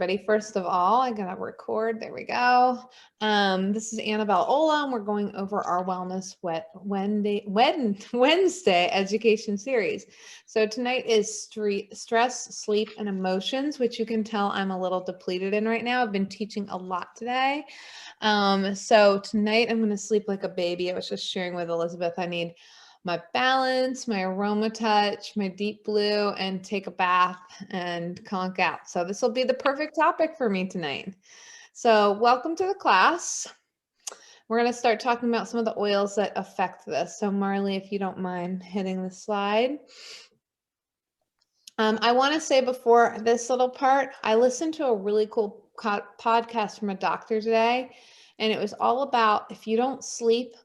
Everybody, first of all, I gotta record. There we go. This is Annabelle Ola, and we're going over our Wellness Wednesday education series. So tonight is stress, sleep, and emotions, which you can tell I'm a little depleted in right now. I've been teaching a lot today. So tonight I'm going to sleep like a baby. I was just sharing with Elizabeth, I need my balance, my aroma touch, my deep blue, and take a bath and conk out. So this will be the perfect topic for me tonight. So welcome to the class. We're going to start talking about some of the oils that affect this. So Marley, if you don't mind hitting the slide. I want to say before this little part, I listened to a really cool podcast from a doctor today, and it was all about if you don't sleep,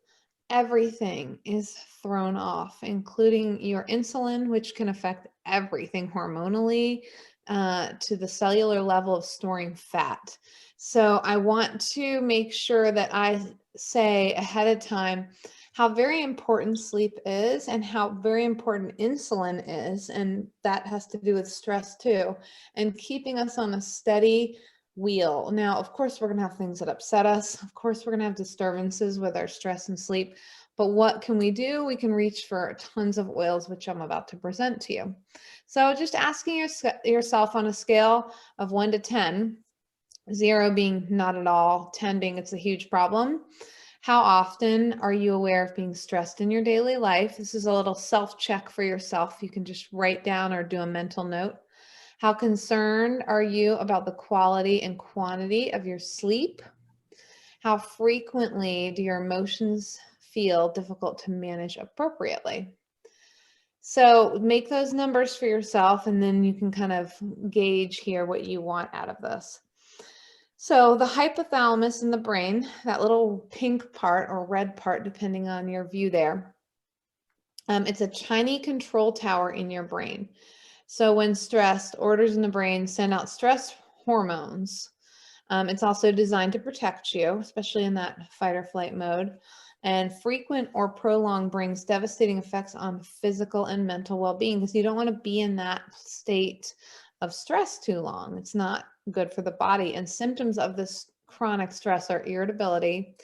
everything is thrown off, including your insulin, which can affect everything hormonally to the cellular level of storing fat. So I want to make sure that I say ahead of time how very important sleep is and how very important insulin is. And that has to do with stress too, and keeping us on a steady wheel. Now, of course, we're going to have things that upset us. Of course, we're going to have disturbances with our stress and sleep. But what can we do? We can reach for tons of oils, which I'm about to present to you. So just asking yourself on a scale of 1 to 10, 0 being not at all, 10 being it's a huge problem. How often are you aware of being stressed in your daily life? This is a little self-check for yourself. You can just write down or do a mental note. How concerned are you about the quality and quantity of your sleep? How frequently do your emotions feel difficult to manage appropriately? So make those numbers for yourself, and then you can kind of gauge here what you want out of this. So the hypothalamus in the brain, that little pink part or red part, depending on your view there, it's a tiny control tower in your brain. So when stressed, orders in the brain send out stress hormones. It's also designed to protect you, especially in that fight or flight mode. And frequent or prolonged brings devastating effects on physical and mental well-being because you don't want to be in that state of stress too long. It's not good for the body. And symptoms of this chronic stress are irritability,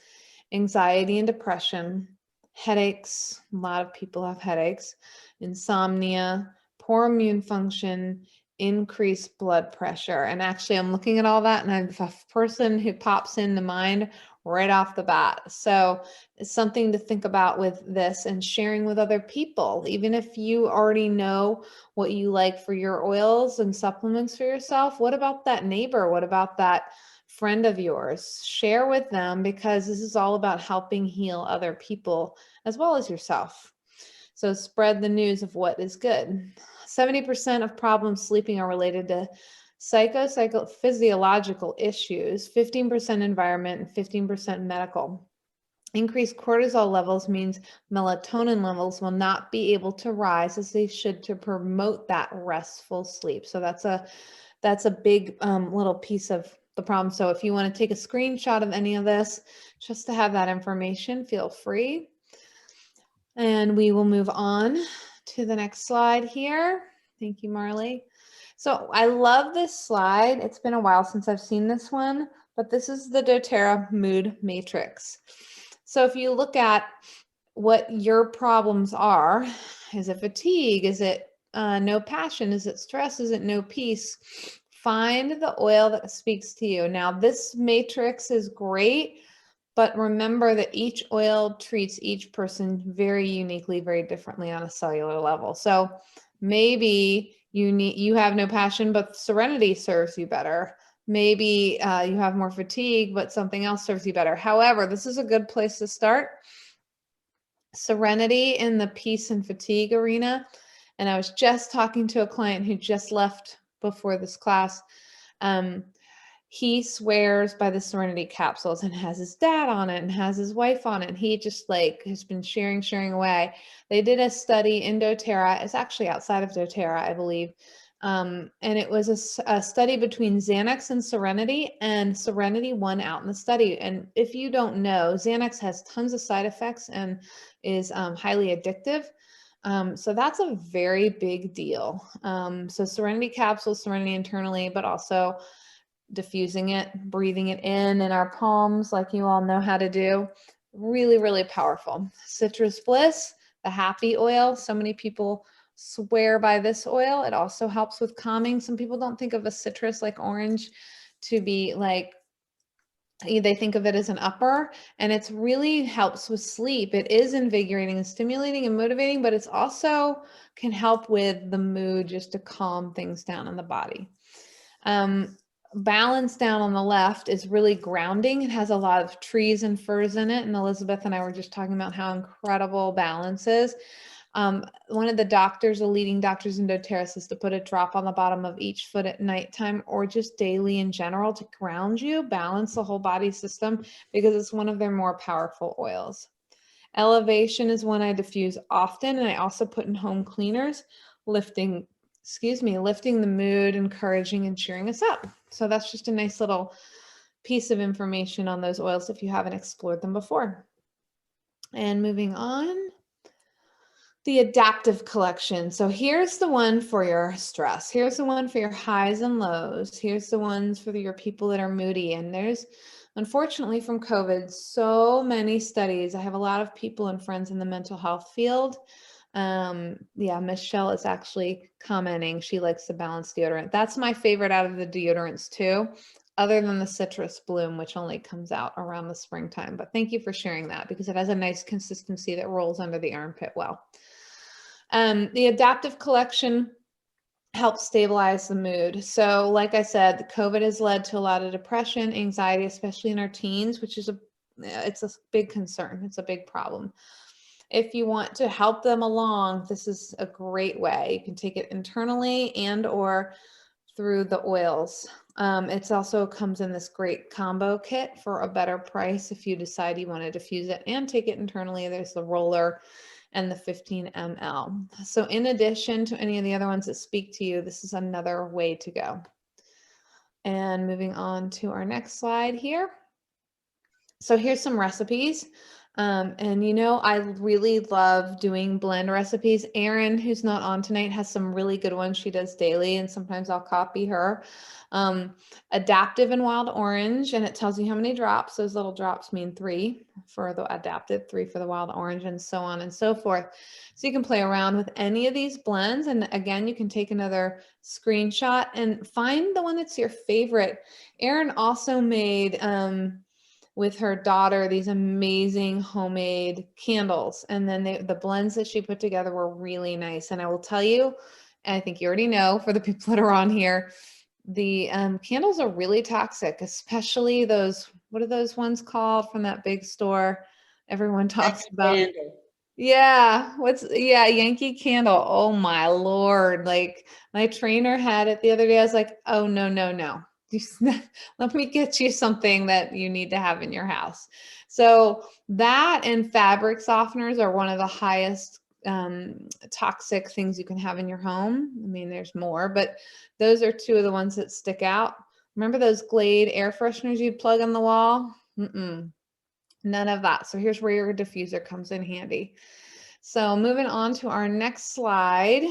anxiety and depression, headaches. A lot of people have headaches, insomnia, poor immune function, increased blood pressure. And actually, I'm looking at all that, and I'm a person who pops into mind right off the bat. So it's something to think about with this and sharing with other people. Even if you already know what you like for your oils and supplements for yourself, what about that neighbor? What about that friend of yours? Share with them, because this is all about helping heal other people as well as yourself. So spread the news of what is good. 70% of problems sleeping are related to psychophysiological issues, 15% environment, and 15% medical. Increased cortisol levels means melatonin levels will not be able to rise as they should to promote that restful sleep. So that's a big little piece of the problem. So if you want to take a screenshot of any of this, just to have that information, feel free. And we will move on to the next slide here. Thank you, Marley. So I love this slide. It's been a while since I've seen this one, but this is the doTERRA mood matrix. So if you look at what your problems are, is it fatigue? Is it no passion? Is it stress? Is it no peace? Find the oil that speaks to you. Now, this matrix is great, but remember that each oil treats each person very uniquely, very differently on a cellular level. So maybe you have no passion, but Serenity serves you better. Maybe you have more fatigue, but something else serves you better. However, this is a good place to start. Serenity in the peace and fatigue arena. And I was just talking to a client who just left before this class. He swears by the Serenity capsules and has his dad on it and has his wife on it. And he just like has been sharing away. They did a study in doTERRA. It's actually outside of doTERRA, I believe. And it was a study between Xanax and Serenity, and Serenity won out in the study. And if you don't know, Xanax has tons of side effects and is highly addictive. So that's a very big deal. So Serenity capsules, Serenity internally, but also diffusing it, breathing it in our palms like you all know how to do. Really, really powerful. Citrus Bliss, the happy oil. So many people swear by this oil. It also helps with calming. Some people don't think of a citrus like orange to be like, they think of it as an upper, and it's really helps with sleep. It is invigorating and stimulating and motivating, but it's also can help with the mood, just to calm things down in the body. Balance down on the left is really grounding. It has a lot of trees and firs in it. And Elizabeth and I were just talking about how incredible balance is. One of the leading doctors in doTERRA says to put a drop on the bottom of each foot at nighttime, or just daily in general, to ground you, balance the whole body system, because it's one of their more powerful oils. Elevation is one I diffuse often, and I also put in home cleaners, lifting the mood, encouraging and cheering us up. So that's just a nice little piece of information on those oils if you haven't explored them before. And moving on, the adaptive collection. So here's the one for your stress. Here's the one for your highs and lows. Here's the ones for your people that are moody. And there's, unfortunately, from COVID, so many studies. I have a lot of people and friends in the mental health field. Yeah, Michelle is actually commenting. She likes the balanced deodorant. That's my favorite out of the deodorants too, other than the citrus bloom, which only comes out around the springtime. But thank you for sharing that, because it has a nice consistency that rolls under the armpit well. The adaptive collection helps stabilize the mood. So like I said, COVID has led to a lot of depression, anxiety, especially in our teens, which is it's a big concern. It's a big problem. If you want to help them along, this is a great way. You can take it internally and or through the oils. It also comes in this great combo kit for a better price if you decide you want to diffuse it and take it internally. There's the roller and the 15 ml. So in addition to any of the other ones that speak to you, this is another way to go. And moving on to our next slide here. So here's some recipes. And you know, I really love doing blend recipes. Erin, who's not on tonight, has some really good ones she does daily, and sometimes I'll copy her. Adaptive and wild orange, and it tells you how many drops. Those little drops mean 3 for the adaptive, 3 for the wild orange, and so on and so forth. So you can play around with any of these blends. And again, you can take another screenshot and find the one that's your favorite. Erin also made, with her daughter, these amazing homemade candles. And then the blends that she put together were really nice. And I will tell you, and I think you already know for the people that are on here, the candles are really toxic, especially those, what are those ones called from that big store everyone talks about? Candle. Yeah, Yankee Candle. Oh my Lord. Like, my trainer had it the other day. I was like, oh no, no, no. Let me get you something that you need to have in your house. So that and fabric softeners are one of the highest toxic things you can have in your home. I mean, there's more, but those are 2 of the ones that stick out. Remember those Glade air fresheners you'd plug on the wall? None of that. So here's where your diffuser comes in handy. So moving on to our next slide.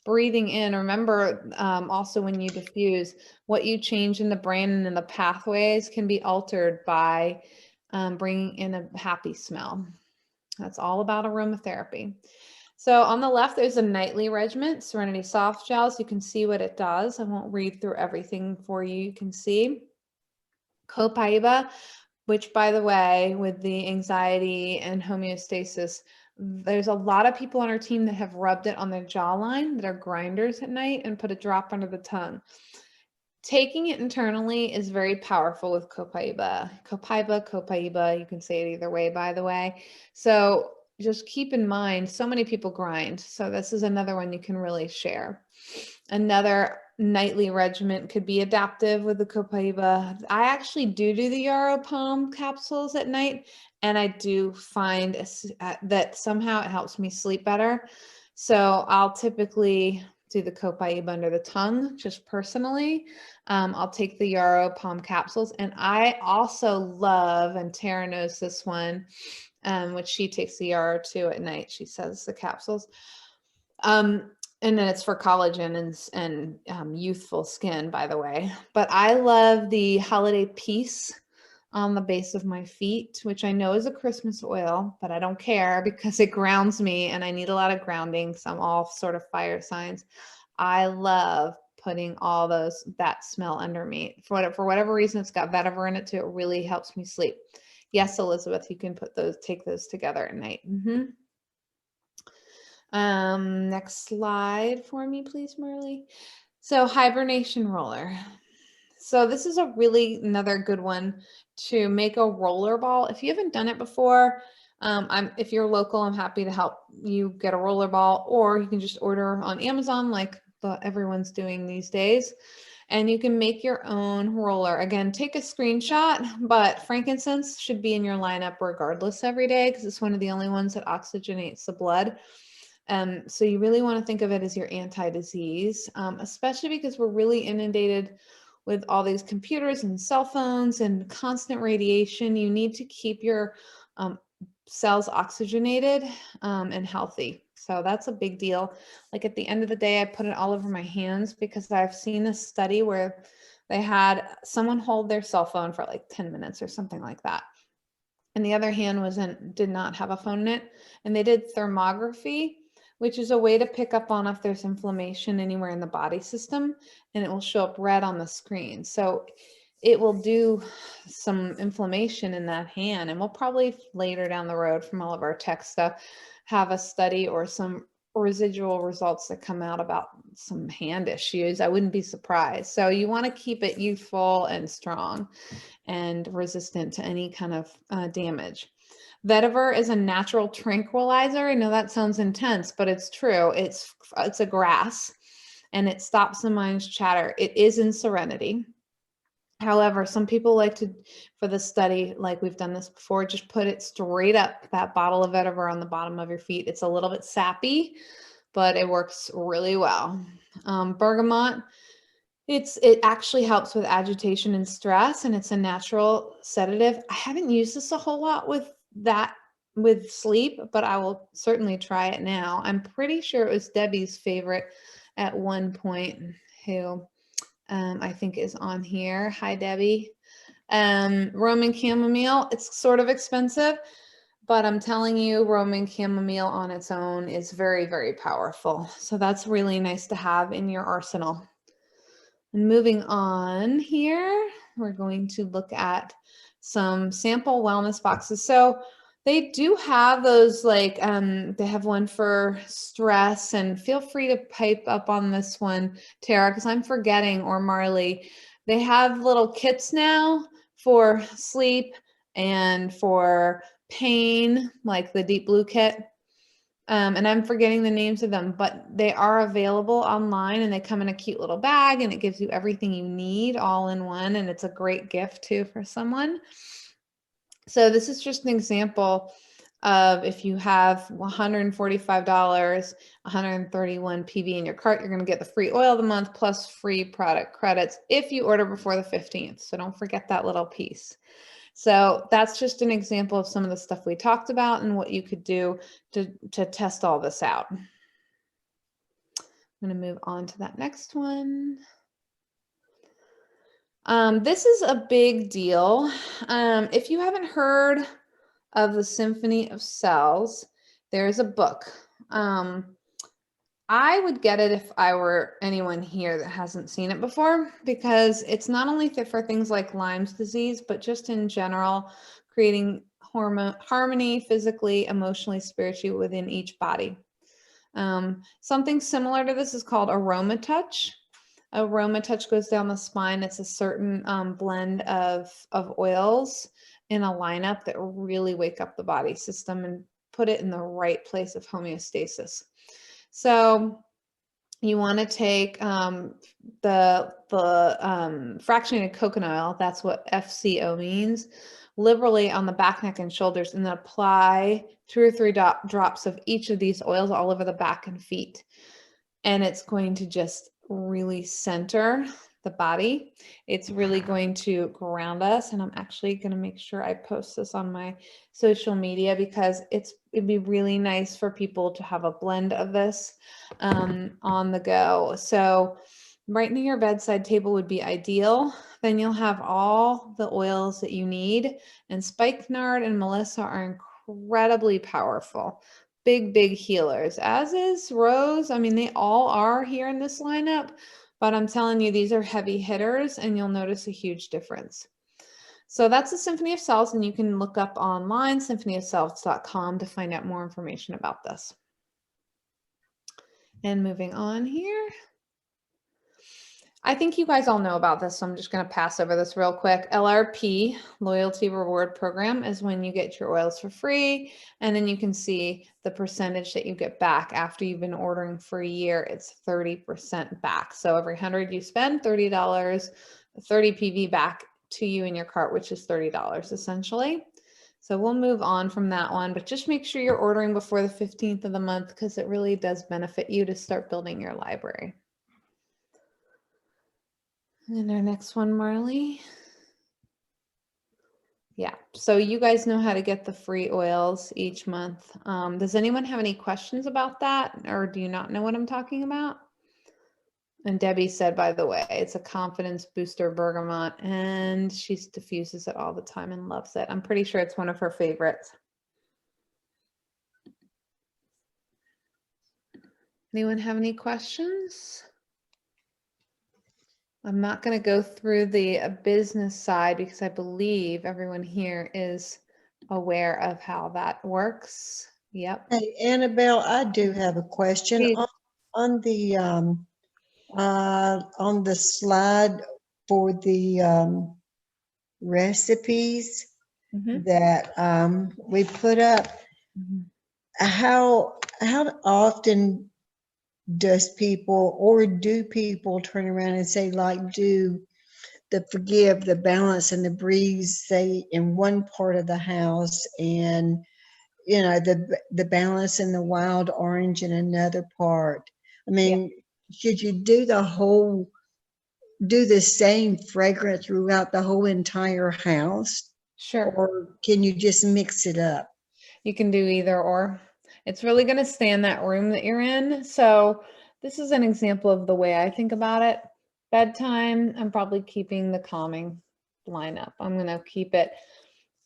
Breathing in, remember, also when you diffuse, what you change in the brain and in the pathways can be altered by bringing in a happy smell. That's all about aromatherapy. So on the left, there's a nightly regimen, Serenity Soft Gels. You can see what it does. I won't read through everything for you. You can see Copaiba, which, by the way, with the anxiety and homeostasis, there's a lot of people on our team that have rubbed it on their jawline, that are grinders at night, and put a drop under the tongue. Taking it internally is very powerful with Copaiba. Copaiba, you can say it either way, by the way. So just keep in mind, so many people grind. So this is another one you can really share. Another nightly regimen could be adaptive with the Copaiba. I actually do the Yarrow Palm capsules at night, and I do find that somehow it helps me sleep better. So I'll typically do the Copaiba under the tongue, just personally. I'll take the Yarrow Palm capsules, and I also love, and Tara knows this one, which she takes the Yarrow too at night. She says the capsules. And then it's for collagen and youthful skin, by the way. But I love the Holiday Peace on the base of my feet, which I know is a Christmas oil, but I don't care because it grounds me and I need a lot of grounding. So I'm all sort of fire signs. I love putting all that smell under me. For whatever reason, it's got vetiver in it too. It really helps me sleep. Yes, Elizabeth, you can take those together at night. Next slide for me, please, Marley. So hibernation roller. So this is another good one to make a roller ball. If you haven't done it before, if you're local, I'm happy to help you get a roller ball, or you can just order on Amazon like everyone's doing these days. And you can make your own roller. Again, take a screenshot, but frankincense should be in your lineup regardless every day because it's one of the only ones that oxygenates the blood. So you really want to think of it as your anti-disease, especially because we're really inundated with all these computers and cell phones and constant radiation. You need to keep your cells oxygenated and healthy. So that's a big deal. Like at the end of the day, I put it all over my hands because I've seen a study where they had someone hold their cell phone for like 10 minutes or something like that. And the other hand did not have a phone in it. And they did thermography, which is a way to pick up on if there's inflammation anywhere in the body system, and it will show up red on the screen. So it will do some inflammation in that hand. And we'll probably later down the road from all of our tech stuff, have a study or some residual results that come out about some hand issues. I wouldn't be surprised. So you want to keep it youthful and strong and resistant to any kind of damage. Vetiver is a natural tranquilizer. I know that sounds intense, but it's true. It's a grass and it stops the mind's chatter. It is in Serenity. However, some people like to, for the study, like we've done this before, just put it straight up, that bottle of vetiver on the bottom of your feet. It's a little bit sappy, but it works really well. Bergamot, it actually helps with agitation and stress, and it's a natural sedative. I haven't used this a whole lot with sleep, but I will certainly try it now. I'm pretty sure it was Debbie's favorite at one point, who I think is on here. Hi, Debbie. Roman chamomile, it's sort of expensive, but I'm telling you, Roman chamomile on its own is very, very powerful. So that's really nice to have in your arsenal. And moving on here, we're going to look at some sample wellness boxes. So they do have those, like they have one for stress, and feel free to pipe up on this one, Tara, because I'm forgetting, or Marley. They have little kits now for sleep and for pain, like the Deep Blue kit. And I'm forgetting the names of them, but they are available online, and they come in a cute little bag, and it gives you everything you need all in one. And it's a great gift too for someone. So this is just an example of, if you have $145, 131 PV in your cart, you're going to get the free oil of the month plus free product credits if you order before the 15th. So don't forget that little piece. So that's just an example of some of the stuff we talked about and what you could do to test all this out. I'm going to move on to that next one. This is a big deal. If you haven't heard of the Symphony of Cells, there's a book. I would get it if I were anyone here that hasn't seen it before, because it's not only for things like Lyme's disease, but just in general, creating harmony physically, emotionally, spiritually within each body. Something similar to this is called Aroma Touch. Aroma Touch goes down the spine. It's a certain blend of oils in a lineup that really wake up the body system and put it in the right place of homeostasis. So you want to take the fractionated coconut oil, that's what FCO means, liberally on the back, neck, and shoulders, and then apply 2 or 3 drops of each of these oils all over the back and feet. And it's going to just really center the body. It's really going to ground us. And I'm actually going to make sure I post this on my social media, because it's it'd be really nice for people to have a blend of this on the go. So right near your bedside table would be ideal. Then you'll have all the oils that you need. And spikenard and melissa are incredibly powerful. Big, big healers, as is rose. I mean, they all are here in this lineup, but I'm telling you, these are heavy hitters and you'll notice a huge difference. So that's the Symphony of Cells, and you can look up online, symphonyofcells.com, to find out more information about this. And moving on here. I think you guys all know about this, so I'm just going to pass over this real quick. LRP, Loyalty Reward Program, is when you get your oils for free, and then you can see the percentage that you get back after you've been ordering for a year. It's 30% back. So every 100 you spend, $30, 30 PV back to you in your cart, which is $30 essentially. So we'll move on from that one, but just make sure you're ordering before the 15th of the month, because it really does benefit you to start building your library. And our next one, Marley. Yeah, so you guys know how to get the free oils each month. Does anyone have any questions about that, or do you not know what I'm talking about? And Debbie said, by the way, it's a confidence booster bergamot, and she diffuses it all the time and loves it. I'm pretty sure it's one of her favorites. Anyone have any questions? I'm not going to go through the business side because I believe everyone here is aware of how that works. Yep. Hey, Annabelle, I do have a question. Please. On the slide for the recipes that we put up, how often does people, or do people, turn around and say, like, do the forgive, the balance, and the breeze, say, in one part of the house, and the balance and the wild orange in another part? I mean, should you do the same fragrance throughout the whole entire house? Sure. Or can you just mix it up? You can do either or. It's really going to stay in that room that you're in. So this is an example of the way I think about it. Bedtime, I'm probably keeping the calming lineup. I'm going to keep it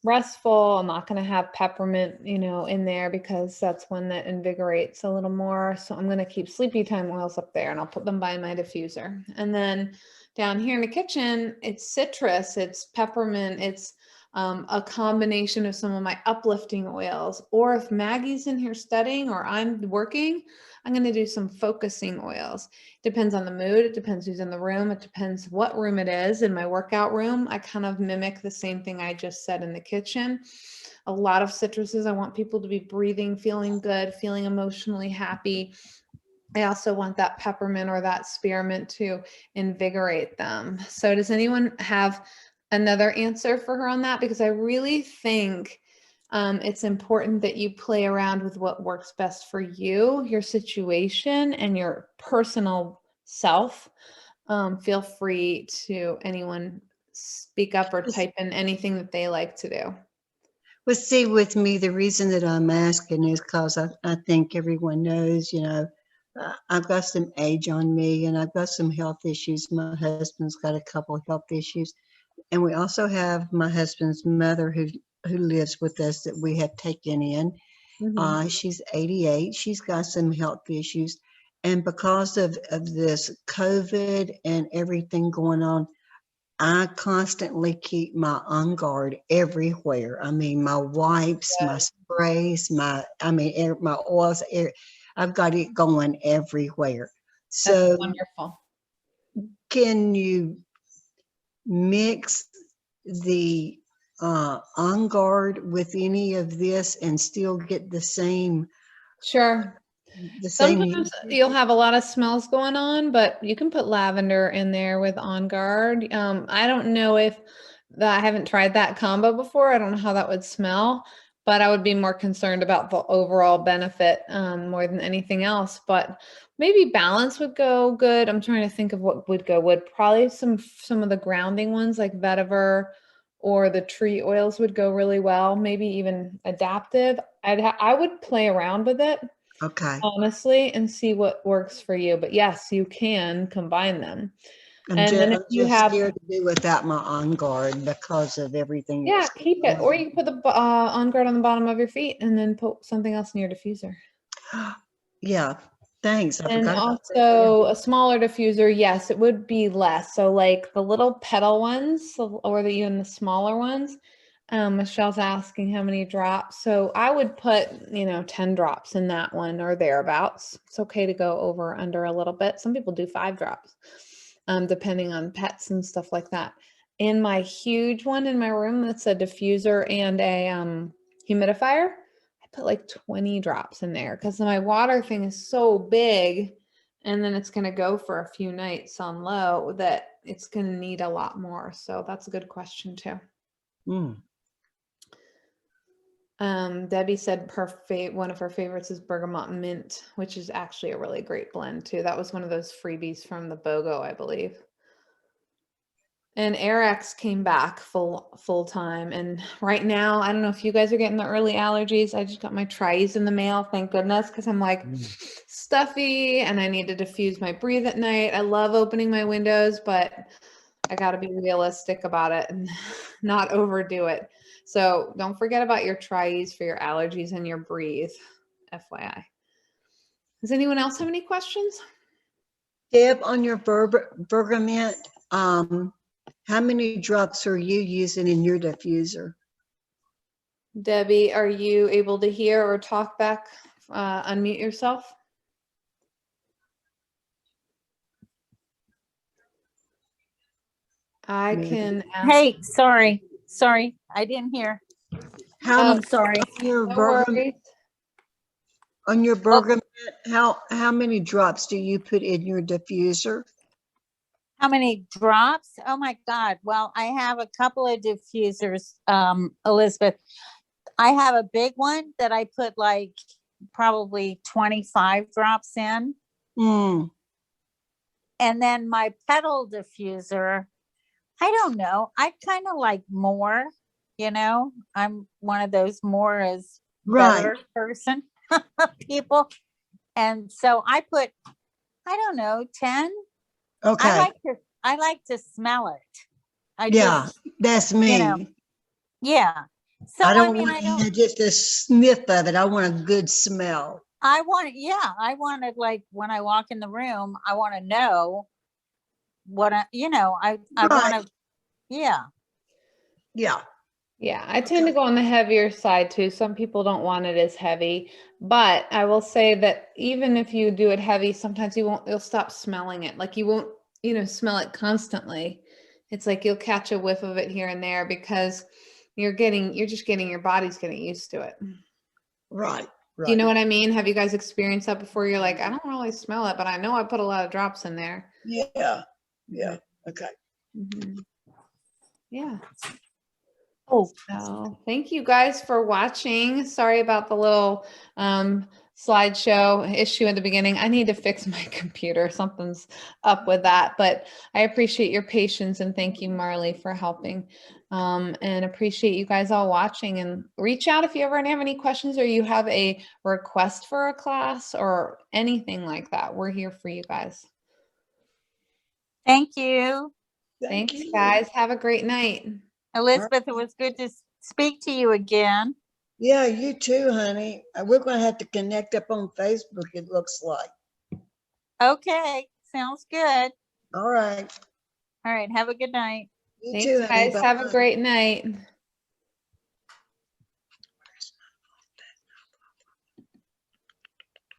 restful. I'm not going to have peppermint, in there, because that's one that invigorates a little more. So I'm going to keep sleepy time oils up there, and I'll put them by my diffuser. And then down here in the kitchen, it's citrus, it's peppermint, it's a combination of some of my uplifting oils. Or if Maggie's in here studying or I'm working, I'm going to do some focusing oils. Depends on the mood. It depends who's in the room. It depends what room it is. In my workout room, I kind of mimic the same thing I just said in the kitchen. A lot of citruses. I want people to be breathing, feeling good, feeling emotionally happy. I also want that peppermint or that spearmint to invigorate them. So does anyone have another answer for her on that? Because I really think it's important that you play around with what works best for you, your situation, and your personal self. Feel free to anyone speak up or type in anything that they like to do. Well, see, with me, the reason that I'm asking is because I think everyone knows, I've got some age on me, and I've got some health issues. My husband's got a couple of health issues. And we also have my husband's mother who lives with us that we have taken in. She's 88. She's got some health issues. And because of this COVID and everything going on, I constantly keep my On Guard everywhere. I mean, my wipes, my sprays, my oils. I've got it going everywhere. So that's wonderful. Can you mix the On Guard with any of this and still get the same? Sure. Sometimes you'll have a lot of smells going on, but you can put lavender in there with On Guard. I don't know if I haven't tried that combo before. I don't know how that would smell, but I would be more concerned about the overall benefit more than anything else. But maybe balance would go good. I'm trying to think of what would go. Would probably some of the grounding ones like vetiver or the tree oils would go really well, maybe even adaptive. I would play around with it, Okay. honestly, and see what works for you. But yes, you can combine them. And then if I'm you just have, scared to do without my On Guard because of everything yeah, that's keep going it. Or on. you can put the on guard on the bottom of your feet and then put something else in your diffuser. Yeah, thanks. I And forgot about that. Yeah. also a smaller diffuser, yes, it would be less. So like the little petal ones, or even the smaller ones. Michelle's asking how many drops. So I would put, 10 drops in that one or thereabouts. It's okay to go over or under a little bit. Some people do 5 drops, depending on pets and stuff like that. In my huge one in my room, that's a diffuser and a humidifier. I put like 20 drops in there because my water thing is so big, and then it's going to go for a few nights on low that it's going to need a lot more. So that's a good question too. Mm. Debbie said one of her favorites is bergamot mint, which is actually a really great blend too. That was one of those freebies from the BOGO, I believe. And Airx came back full time. And right now, I don't know if you guys are getting the early allergies. I just got my Tries in the mail, thank goodness, because I'm like stuffy and I need to diffuse my breathe at night. I love opening my windows, but I got to be realistic about it and not overdo it. So don't forget about your Tries for your allergies and your breathe, FYI. Does anyone else have any questions? Deb, on your bergamot, how many drops are you using in your diffuser? Debbie, are you able to hear or talk back? Unmute yourself. I can ask. Hey, sorry, I didn't hear. How Sorry. your No bergamot, worries. on your bergamot, how many drops do you put in your diffuser? How many drops? Oh my God. Well, I have a couple of diffusers, Elizabeth. I have a big one that I put like probably 25 drops in. Mm. And then my pedal diffuser, I don't know. I kind of like more, I'm one of those more is better person people. And so I put, I don't know, 10. Okay. I like to smell it. That's me. Yeah. So I don't I want don't, just a sniff of it. I want a good smell. I want it like when I walk in the room, I want to know what I want to, yeah. Yeah. Yeah, I tend to go on the heavier side too. Some people don't want it as heavy, but I will say that even if you do it heavy, sometimes you'll stop smelling it. Like you won't, smell it constantly. It's like you'll catch a whiff of it here and there because your body's getting used to it. Right. Do you know what I mean? Have you guys experienced that before? You're like, I don't really smell it, but I know I put a lot of drops in there. Yeah. Yeah. Okay. Mm-hmm. Yeah. Oh, So thank you guys for watching. Sorry about the little slideshow issue at the beginning. I need to fix my computer. Something's up with that, but I appreciate your patience and thank you, Marley, for helping. And appreciate you guys all watching, and reach out if you ever have any questions or you have a request for a class or anything like that. We're here for you guys. thank you. Thanks, guys. Have a great night. Elizabeth, it was good to speak to you again. Yeah, you too, honey. We're going to have to connect up on Facebook, it looks like. Okay, sounds good. All right. All right, have a good night. You Thanks, too, honey. guys. Have a Bye-bye. great night.